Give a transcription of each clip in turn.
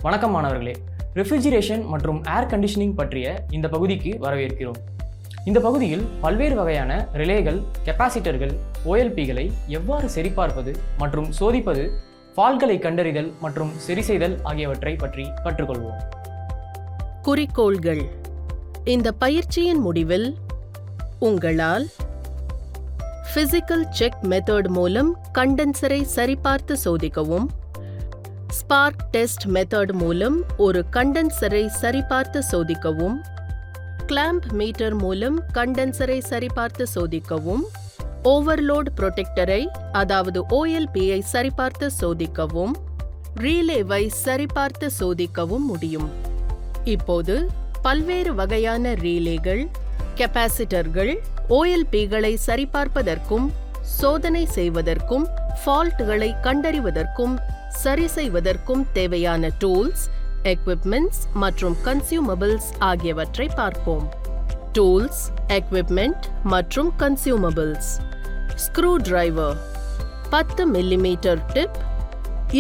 வணக்கம் மாணவர்களே. ரெஃப்ரிஜரேஷன் மற்றும் ஏர் கண்டிஷனிங் பற்றிய இந்த பகுதிக்கு வரவேற்கிறோம். இந்த பகுதியில் பல்வேறு வகையான ரிலேகள், கெப்பாசிட்டர்கள், ஓஎல்பிகளை எவ்வாறு சரிபார்ப்பது மற்றும் சோதிப்பது, ஃபால்ட்களை கண்டறிதல் மற்றும் சரிசெய்தல் ஆகியவற்றை பற்றி கற்றுக்கொள்வோம். குறிக்கோள்கள். இந்த பயிற்சியின் முடிவில் உங்களால் பிசிக்கல் செக் மெத்தட் மூலம் கண்டென்சரை சரிபார்த்து சோதிக்கவும், ஸ்பார்க் டெஸ்ட் மெத்தட் மூலம் ஒரு கண்டென்சரை சரிபார்த்து சோதிக்கவும், கிளாம்ப் மீட்டர் மூலம் கண்டென்சரை சரிபார்த்து சோதிக்கவும், ஓவர்லோட் புரொடெக்டரை அதாவது ஓஎல்பியை சரிபார்த்து சோதிக்கவும், ரீலேவை சரிபார்த்து சோதிக்கவும் முடியும். இப்போது பல்வேறு வகையான ரீலேகள், கெப்பாசிட்டர்கள், ஓஎல்பிகளை சரிபார்ப்பதற்கும் சோதனை செய்வதற்கும் ஃபால்ட்களை கண்டறிவதற்கும் சரி செய்வதற்கும் தேவையான டூல்ஸ், எக்விப்மெண்ட்ஸ் மற்றும் கன்சியூமபிள்ஸ் ஆகியவற்றை பார்ப்போம். டூல்ஸ், எக்விப்மெண்ட் மற்றும் consumables. Screwdriver 10 millimetre tip,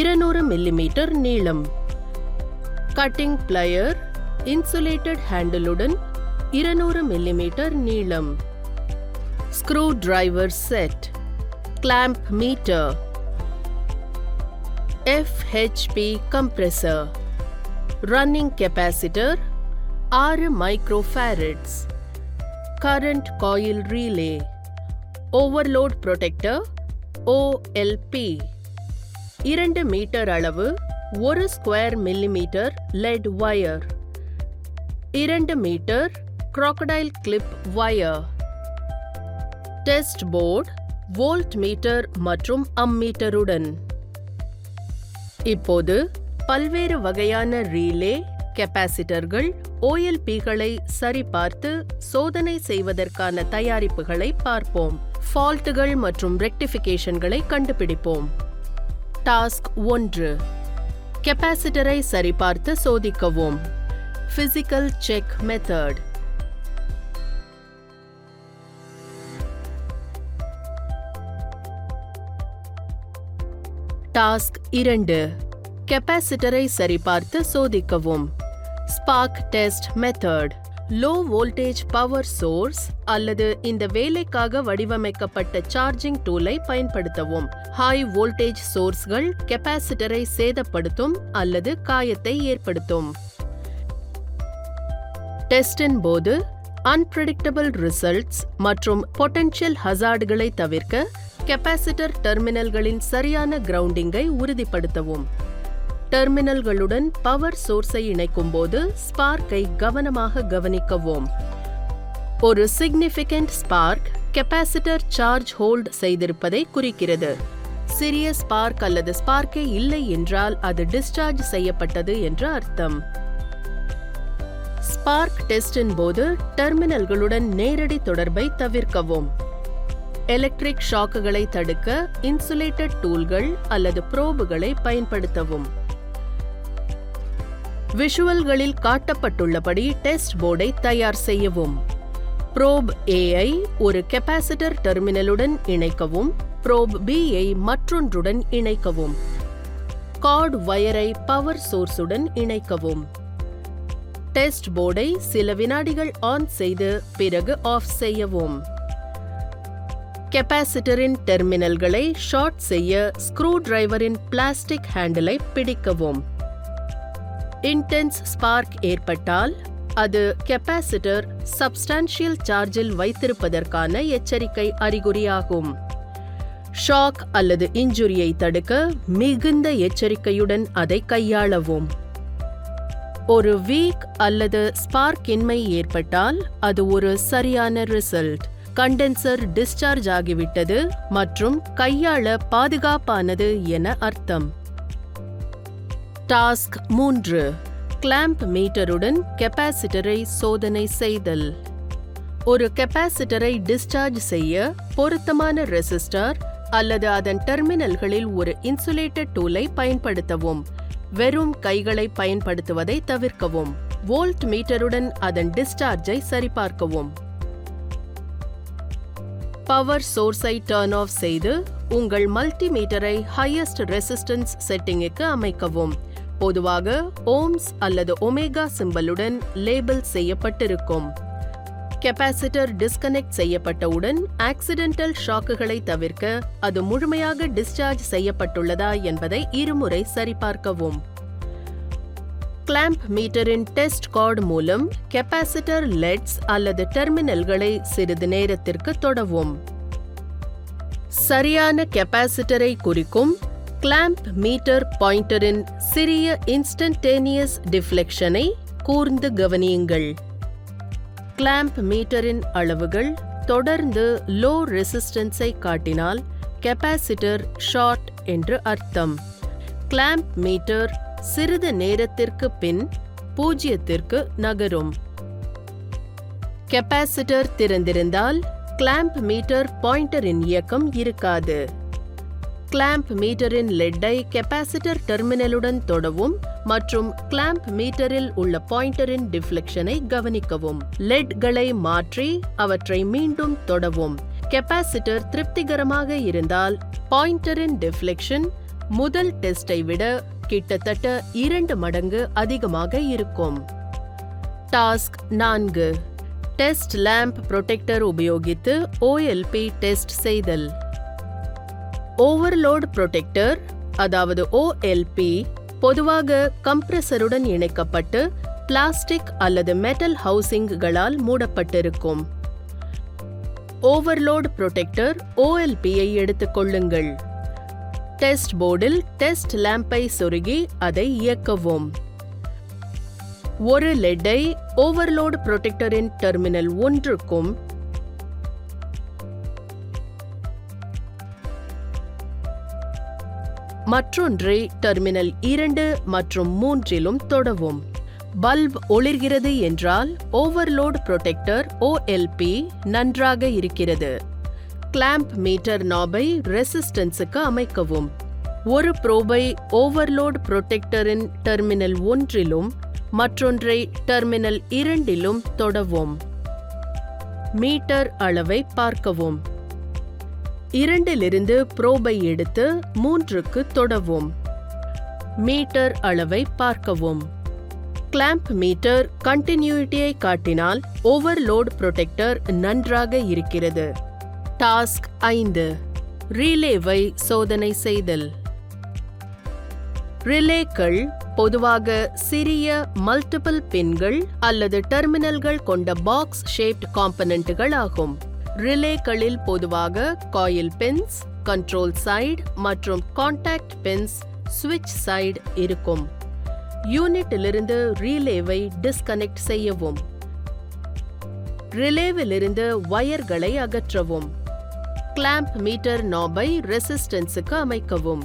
200 millimetre நீளம். கட்டிங் பிளையர் இன்சுலேட்டட் ஹேண்டிலுடன் 200 மில்லிமீட்டர் நீளம். Screwdriver set, clamp meter, FHP compressor, running capacitor 6 microfarads, current coil relay, overload protector OLP, 2 metre அளவு 1 square millimetre lead wire, 2 metre crocodile clip wire. Test board voltmeter மற்றும் அம்மீட்டருடன். இப்போது பல்வேறு வகையான relay, கெப்பாசிட்டர்கள், ஓஎல்பிகளை சரிபார்த்து சோதனை செய்வதற்கான தயாரிப்புகளை பார்ப்போம். ஃபால்ட்டுகள் மற்றும் ரெக்டிஃபிகேஷன்களை கண்டுபிடிப்போம். டாஸ்க் 1. கெப்பாசிட்டரை சரிபார்த்து சோதிக்கவும். Physical check method. டாஸ்க் 2. கெப்பாசிட்டரை சரிபார்த்து சோதிக்கவும். Spark test method. Low voltage power source அல்லது இந்த வேலைக்காக வடிவமைக்கப்பட்ட சார்ஜிங் டூலை பயன்படுத்தவும். ஹை வோல்டேஜ் சோர்ஸ்கள் கெப்பாசிட்டரை சேதப்படுத்தும் அல்லது காயத்தை ஏற்படுத்தும். டெஸ்டின் போது அன்பிரடிக்டபிள் ரிசல்ட்ஸ் மற்றும் பொட்டென்ஷியல் ஹசார்டுகளை தவிர்க்க கெப்பாசிட்டர் டெர்மினல்களின் சரியான கிரவுண்டிங்கை உறுதிப்படுத்தவும். டெர்மினல்களுடன் பவர் சோர்ஸை இணைக்கும் போது ஸ்பார்க்கை கவனமாக கவனிக்கவும். ஒரு significant spark capacitor charge hold செய்திருப்பதை குறிக்கிறது. சிறிய ஸ்பார்க் அல்லது ஸ்பார்க்கே இல்லை என்றால் அது டிஸ்சார்ஜ் செய்யப்பட்டது என்று அர்த்தம். ஸ்பார்க் டெஸ்டின் போது டெர்மினல்களுடன் நேரடி தொடர்பை தவிர்க்கவும். எலக்ட்ரிக் ஷாக்குகளை தடுக்க இன்சுலேட்டட் டூல்கள் அல்லது ப்ரோபுகளை பயன்படுத்தவும். விஷுவல்களில் காட்டப்பட்டுள்ளபடி டெஸ்ட் போர்டை தயார் செய்யவும். ப்ரோப் A-ஐ ஒரு கெப்பாசிட்டர் டெர்மினலுடன் இணைக்கவும், ப்ரோப் B-ஐ மற்றொன்றுடன் இணைக்கவும். கார்ட் வயரை பவர் சோர்ஸுடன் இணைக்கவும். டெஸ்ட் போர்டை சில வினாடிகள் ஆன் செய்து பிறகு ஆஃப் செய்யவும். கெப்பாசிட்டரின் டெர்மினல்களை ஷார்ட் செய்ய ஸ்க்ரூ டிரைவரின் பிளாஸ்டிக் ஹேண்டிலை பிடிக்கவும். இன்டென்ஸ் ஸ்பார்க் ஏற்பட்டால் அது கெப்பாசிட்டர் சப்ஸ்டான்ஷியல் சார்ஜில் வைத்திருப்பதற்கான எச்சரிக்கை அறிகுறியாகும். ஷாக் அல்லது இன்ஜுரியை தடுக்க மிகுந்த எச்சரிக்கையுடன் அதை கையாளவும். ஒரு வீக் அல்லது ஸ்பார்க் இன்மை ஏற்பட்டால் அது ஒரு சரியான ரிசல்ட். கண்டென்சர் டிஸ்சார்ஜ் ஆகிவிட்டது மற்றும் கையாள பாதுகாப்பானது என அர்த்தம். டாஸ்க் 3. கிளாம்ப் மீட்டருடன் கெப்பாசிட்டரை சோதனை செய்தல். ஒரு கெப்பாசிட்டரை டிஸ்சார்ஜ் செய்ய பொருத்தமான ரெசிஸ்டர் அல்லது அதன் டெர்மினல்களில் ஒரு இன்சுலேட்டட் டூலை பயன்படுத்தவும். வெறும் கைகளை பயன்படுத்துவதை தவிர்க்கவும். வோல்ட் மீட்டருடன் அதன் டிஸ்சார்ஜை சரிபார்க்கவும். பவர் சோர்ஸை டர்ன் ஆஃப் செய்து உங்கள் மல்டிமீட்டரை ஹையஸ்ட் ரெசிஸ்டன்ஸ் செட்டிங்குக்கு அமைக்கவும். பொதுவாக ஓம்ஸ் அல்லது ஒமேகா சிம்பலுடன் லேபிள் செய்யப்பட்டிருக்கும். கெபாசிட்டர் டிஸ்கனெக்ட் செய்யப்பட்டவுடன் ஆக்சிடென்டல் ஷாக்குகளை தவிர்க்க அது முழுமையாக டிஸ்சார்ஜ் செய்யப்பட்டுள்ளதா என்பதை இருமுறை சரிபார்க்கவும். கிளாம்ப் மீட்டரின் டெஸ்ட் கார்டு மூலம் கெபாசிட்டர் லெட்ஸ் அல்லது டெர்மினல்களை சிறிது நேரத்திற்கு தொடவும். சரியான கெபாசிட்டரை குறிக்கும் கிளாம்ப் மீட்டர் பாயிண்டரின் சிறிய இன்ஸ்டன்டேனியஸ் டிஃப்ளெக்ஷனை கூர்ந்து கவனியுங்கள். கிளாம்ப் மீட்டரின் அளவுகள் தொடர்ந்து லோ ரெசிஸ்டன்ஸை காட்டினால் கெபாசிட்டர் ஷார்ட் என்று அர்த்தம். கிளாம்ப் மீட்டர் சிறிது நேரத்திற்கு பின் 0க்கு நகரும். கெபாசிட்டர் திறந்திருந்தால் கிளாம்ப் மீட்டர் பாயிண்டரின் இயக்கம் இருக்காது. கிளாம்ப் மீட்டரின் லெட்டை கெபாசிட்டர் டெர்மினலுடன் தொடவும் மற்றும் கிளாம்ப் மீட்டரில் உள்ள பாயிண்டரின் டிஃப்ளெக்ஷனை கவனிக்கவும். லெட்களை மாற்றி அவற்றை மீண்டும் தொடவும். கெபாசிட்டர் திருப்திகரமாக இருந்தால் பாயிண்டரின் டிஃப்ளெக்ஷன் முதல் டெஸ்டை விட கிட்டத்தட்ட 2 மடங்கு அதிகமாக இருக்கும். டாஸ்க் 4. டெஸ்ட் லேம்ப் புரொடெக்டர் உபயோகித்து OLP டெஸ்ட் செய்தல். ஓவர்லோட் புரொடெக்டர் அதாவது OLP பொதுவாக கம்ப்ரஸருடன் இணைக்கப்பட்டு பிளாஸ்டிக் அல்லது மெட்டல் ஹவுசிங்களால் மூடப்பட்டிருக்கும். ஓவர்லோட் புரொடெக்டர் OLPயை எடுத்துக்கொள்ளுங்கள். டெஸ்ட் போர்டில் டெஸ்ட் லேம்பை சொருகி அதை இயக்கவும். ஒரு லெட்டை ஓவர்லோட் புரொடெக்டரின் டெர்மினல் 1க்கும் மற்றொன்றை டெர்மினல் 2 மற்றும் 3லும் தொடவும். பல்ப் ஒளிர்கிறது என்றால் ஓவர்லோட் புரொடெக்டர் OLP நன்றாக இருக்கிறது. கிளாம்ப் மீட்டர் நாபை ரெசிஸ்டன்ஸுக்கு அமைக்கவும். ஒரு ப்ரோபை ஓவர்லோட் புரொடெக்டரின் டெர்மினல் 1லும் மற்றொன்றை டெர்மினல் 2லும் தொடவும். மீட்டர் அளவை பார்க்கவும். 2லிருந்து ப்ரோபை எடுத்து 3க்கு தொடவும். மீட்டர் அளவை பார்க்கவும். கிளாம்ப் மீட்டர் கண்டினியூட்டியை காட்டினால் ஓவர்லோட் புரொடெக்டர் நன்றாக இருக்கிறது. டாஸ்க் 5. ரிலேவை சோதனை செய்தல். ரிலேக்கள் பொதுவாக சிறிய மல்டிபிள் பின்கள் அல்லது டெர்மினல்கள் கொண்ட பாக்ஸ் ஷேப்ட் காம்பனன்ட்கள் ஆகும். ரிலேக்களில் பொதுவாக காயில் பின்ஸ், கண்ட்ரோல் சைடு மற்றும் கான்டாக்ட் பின்ஸ், ஸ்விட்ச் சைடு இருக்கும். யூனிட்டிலிருந்து ரிலேவை டிஸ்கனெக்ட் செய்யவும். ரிலேவிலிருந்து வயர்களை அகற்றவும். கிளாம்ப் மீட்டர் நாபை ரெசிஸ்டன்ஸுக்கு அமைக்கவும்.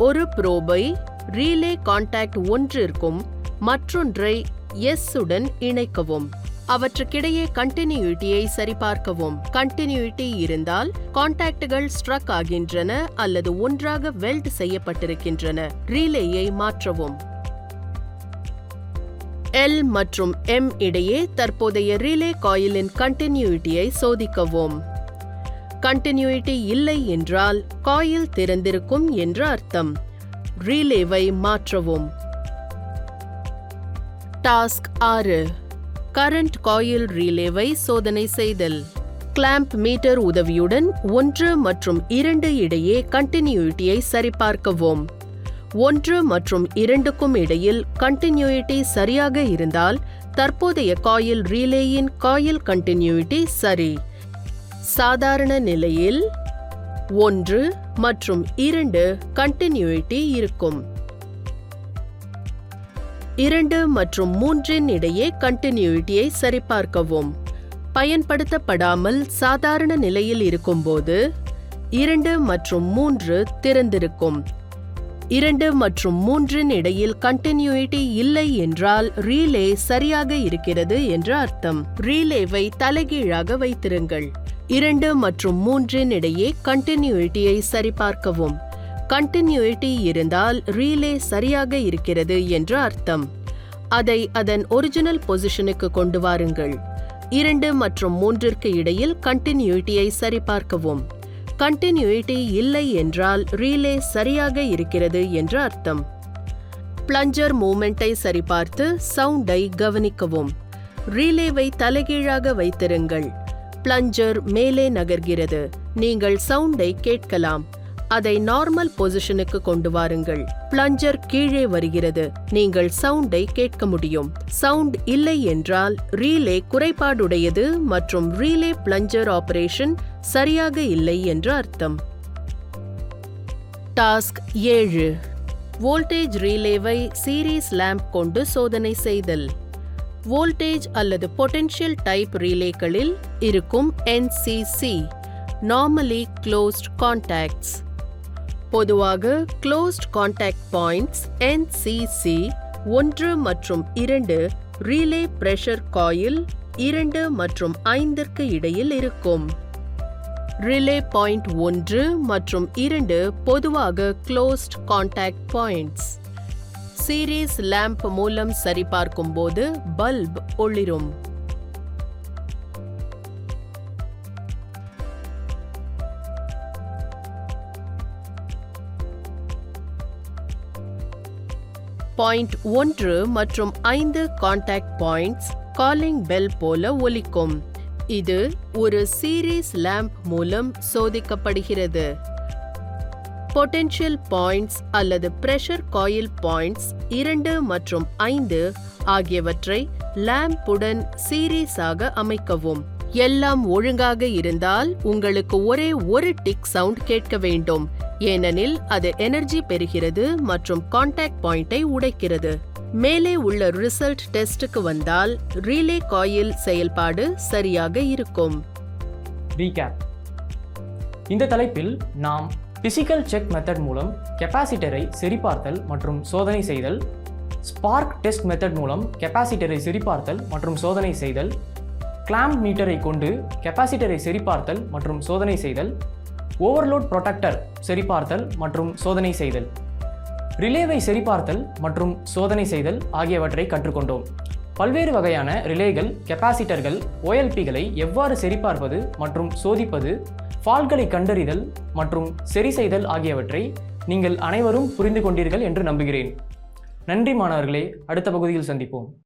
ஒரு ப்ரோபை ரீலே கான்டாக்ட் 1ற்கும் மற்றொன்றை S உடன் இணைக்கவும். அவற்றுக்கிடையே கண்டினியூட்டியை சரிபார்க்கவும். கண்டினியூட்டி இருந்தால் கான்டாக்டுகள் ஸ்ட்ரக் ஆகின்றன அல்லது ஒன்றாக வெல்ட் செய்யப்பட்டிருக்கின்றன. ரீலேயை மாற்றவும். L மற்றும் M இடையே தற்போதைய ரிலே காயிலின் கண்டினியூட்டியை சோதிக்கவும். கண்டினியூட்டி இல்லை என்றால் காயில் திறந்திருக்கும் என்று அர்த்தம். ரிலேவை மாற்றவும். டாஸ்க் 6. கரண்ட் காயில் ரிலேவை சோதனை செய்தல். கிளாம்ப் மீட்டர் உதவியுடன் 1 மற்றும் 2 இடையே கண்டினியூட்டியை சரிபார்க்கவும். 1 மற்றும் 2க்கும் இடையில் கண்டினியூட்டி சரியாக இருந்தால் தற்போதைய காயில் ரிலேயின் காயில் கண்டினியூட்டி சரி. சாதாரண நிலையில் 1 மற்றும் 2 கண்டினியூட்டி இருக்கும். 2 மற்றும் 3 இடையே கண்டினியூட்டியை சரிபார்க்கவும். பயன்படுத்தப்படாமல் சாதாரண நிலையில் இருக்கும்போது 2 மற்றும் 3 திறந்திருக்கும். 2 மற்றும் 3 இடையில் கண்டினியூட்டி இல்லை என்றால் ரீலே சரியாக இருக்கிறது என்று அர்த்தம். ரீலேவை தலைகீழாக வைத்திருங்கள். 2 மற்றும் 3 இடையே கண்டினியூட்டியை சரிபார்க்கவும். கண்டினியூட்டி இருந்தால் ரீலே சரியாக இருக்கிறது என்று அர்த்தம். அதை அதன் ஒரிஜினல் பொசிஷனுக்கு கொண்டு வாருங்கள். 2 மற்றும் 3ற்கு இடையில் கண்டினியூட்டியை சரிபார்க்கவும். கண்டினியூட்டி இல்லை என்றால் ரீலே சரியாக இருக்கிறது என்று அர்த்தம். பிளஞ்சர் மூமெண்டை சரிபார்த்து சவுண்டை கவனிக்கவும். ரீலேவை தலைகீழாக வைத்திருங்கள். பிளஞ்சர் மேலே நகர்கிறது. நீங்கள் சவுண்டை கேட்கலாம். அதை நார்மல் பொசிஷனுக்கு கொண்டு வாருங்கள். பிளஞ்சர் கீழே வருகிறது. நீங்கள் சவுண்டை கேட்க முடியும். சவுண்ட் இல்லை என்றால் ரீலே குறைபாடுடையது மற்றும் ரீலே பிளஞ்சர் ஆபரேஷன் சரியாக இல்லை என்று அர்த்தம். டாஸ்க் 7. வோல்டேஜ் ரீலேவை சீரீஸ் லேம்ப் கொண்டு சோதனை செய்தல். வோல்டேஜ் அல்லது பொட்டென்ஷியல் டைப் ரீலேக்களில் இருக்கும் NCC நார்மலி க்ளோஸ்ட் கான்டாக்ட்ஸ். பொதுவாக க்ளோஸ்ட் கான்டாக்ட் பாயிண்ட்ஸ் NCC 1 மற்றும் 2 ரீலே பிரஷர் காயில் 2 மற்றும் 5 இடையில் இருக்கும். ரிலே பாயிண்ட் 1 மற்றும் 2 பொதுவாக closed contact points. Series lamp மூலம் சரிபார்க்கும்போது பல்ப் ஒளிரும். பாயிண்ட் 1 மற்றும் 5 கான்டாக்ட் பாயிண்ட்ஸ் காலிங் பெல் போல ஒலிக்கும். இது ஒரு சீரீஸ் லேம்ப் மூலம் சோதிக்கப்படுகிறது. பொட்டென்ஷியல் பாயிண்ட்ஸ் அல்லது பிரஷர் காயில் பாயிண்ட்ஸ் 2 மற்றும் 5 ஆகியவற்றை லேம்புடன் சீரீஸாக அமைக்கவும். எல்லாம் ஒழுங்காக இருந்தால் உங்களுக்கு ஒரே ஒரு டிக் சவுண்ட் கேட்க வேண்டும், ஏனெனில் அது எனர்ஜி பெறுகிறது மற்றும் கான்டாக்ட் பாயிண்டை உடைக்கிறது. மேலே உள்ள ரிசல்ட் டெஸ்டுக்கு வந்தால் ரீலே காயில் செயல்பாடு சரியாக இருக்கும். ரீகேப். இந்த தலைப்பில் நாம் பிசிக்கல் செக் மெத்தட் மூலம் கெப்பாசிட்டரை சரிபார்த்தல் மற்றும் சோதனை செய்தல், ஸ்பார்க் டெஸ்ட் மெத்தட் மூலம் கெப்பாசிட்டரை சரிபார்த்தல் மற்றும் சோதனை செய்தல், கிளாம்ப் மீட்டரை கொண்டு கெப்பாசிட்டரை சரிபார்த்தல் மற்றும் சோதனை செய்தல், ஓவர்லோட் ப்ரொடெக்டர் சரிபார்த்தல் மற்றும் சோதனை செய்தல், ரிலேவை சரிபார்த்தல் மற்றும் சோதனை செய்தல் ஆகியவற்றை கற்றுக்கொண்டோம். பல்வேறு வகையான ரிலேகள், கெப்பாசிட்டர்கள், OLPகளை எவ்வாறு சரிபார்ப்பது மற்றும் சோதிப்பது, ஃபால்ட்களை கண்டறிதல் மற்றும் சரி செய்தல் ஆகியவற்றை நீங்கள் அனைவரும் புரிந்து கொண்டீர்கள் என்று நம்புகிறேன். நன்றி மாணவர்களே. அடுத்த பகுதியில் சந்திப்போம்.